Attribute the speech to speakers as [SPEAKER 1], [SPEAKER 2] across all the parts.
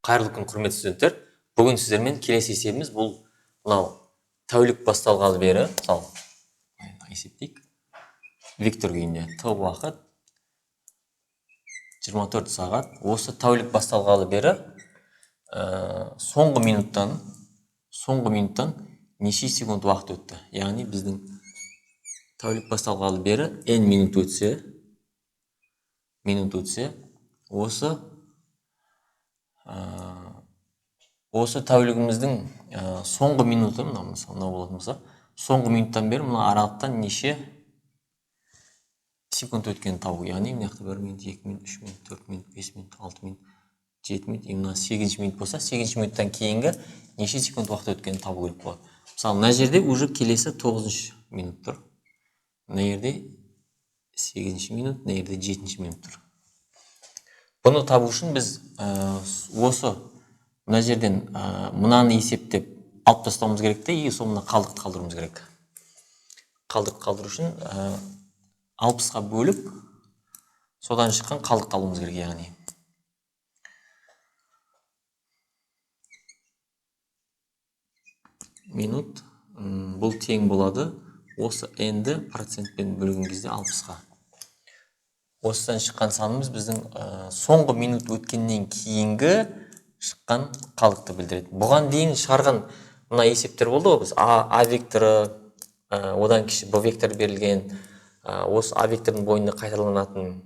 [SPEAKER 1] Қайырлы күн, құрметті студенттер. Бүгін сіздермен келесі есебіміз бұл мынау тәулік басталғалы бері, мысалы есептейік. Вектор күйінде т уақыт 24 сағат. Осы тәулік басталғалы бері соңғы минуттан неше секунд уақыт өтті. Яғни біздің тәулік басталғалы бері n минут өтсе, осы тәулігіміздің соңғы минуты, мынау болатын болса, соңғы минуттан бері мына аралықтан неше секунд өткен табу. Яғни мына жақта 1 минут, 2 минут, 3 минут, 4 минут, 5 минут, 6 минут, 7 минут, мына 8 минут болса, 8 минуттан кейінгі неше секунд уақыт өткен табу керек болады. Мысалы, мына жерде уже келесі 9 минут тұр. Мына жерде 8 минут, мына жерде 7 минут тұр. Бұны табу үшін біз осы мына жерден мынаны есептеп алып тастауымыз керек те, и соңына қалдықты қалдыруымыз керек. Қалдықты қалдыру үшін 60-ға бөліп, содан шыққан қалдықты алуымыз керек, яғни. Минут бұл тең болады. Осы n-ді процентпен бөлген кезде 60-ға. Осыдан шыққан санымыз біздің соңғы минут өткеннен кейінгі шыққан қалдықты білдіреді. Бұған дейін шығарған мына есептер болды ғой, біз А векторы, одан кіші Б вектор берілген, осы А вектордың бойында қайталанатын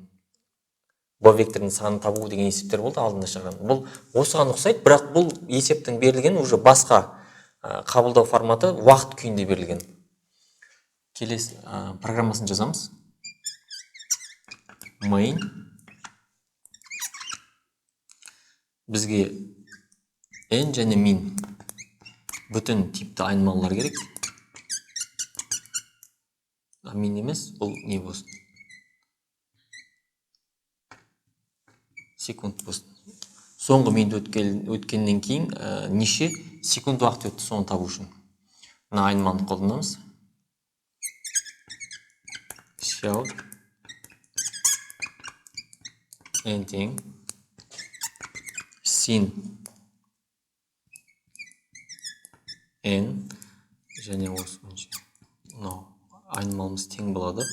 [SPEAKER 1] Б вектордың санын табу деген есептер болды алдында шығарған. Бұл осыған ұқсайды, бірақ бұл есептің берілген уже басқа қабылдау форматы уақыт күйінде берілген. Келесі программасын жазамыз. Main бізге n және min бүтін типті айнымалылар керек. Min емес, бұл не болсын? Секунд болсын. Соңғы минут өткеннен кейін неше секунд уақыт өтті соны табу үшін. Мына айнымалыны қолданамыз. Shout n тең sin n және осы айнымалымыз тең болады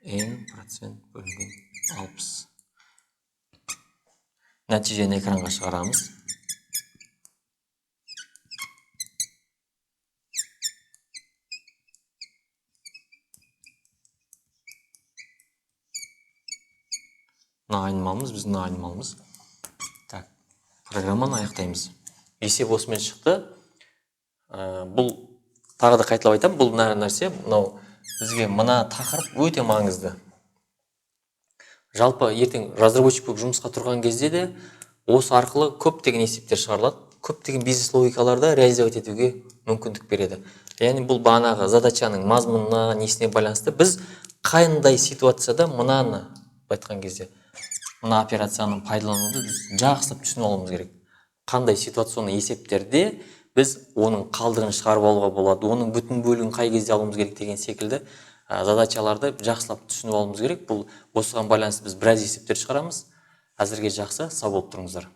[SPEAKER 1] n процент бөлінген 60. Нәтижені экранға шығарамыз. Айнымалымыз, біздің айнымалымыз. Так, программаны аяқтаймыз. Есеп осымен шықты. Бұл тағы да қайталап айтамын, бұл нәрсе, бізге мына тақырып өте маңызды. Жалпы ертең разработчик болып жұмысқа тұрған кезде де осы арқылы көптеген есептер шығарылады. Көптеген бизнес логикаларда реализовать етуге мүмкіндік береді. Яғни бұл бағанағы задачаның мазмұнына, несіне байланысты біз қандай ситуацияда мынаны айтқан кезде мына операцияны пайдалануды жақсылап түсініп алуымыз керек. Қандай ситуационный есептерде біз оның қалдығын шығарып алуға болады, оның бүтін бөлігін қай кезде алуымыз керек деген секілді задачаларды жақсылап түсініп алуымыз керек. Бұл осыған байланысты біз біраз есептер шығарамыз. Әзірге жақсы, сау болып тұрыңыздар.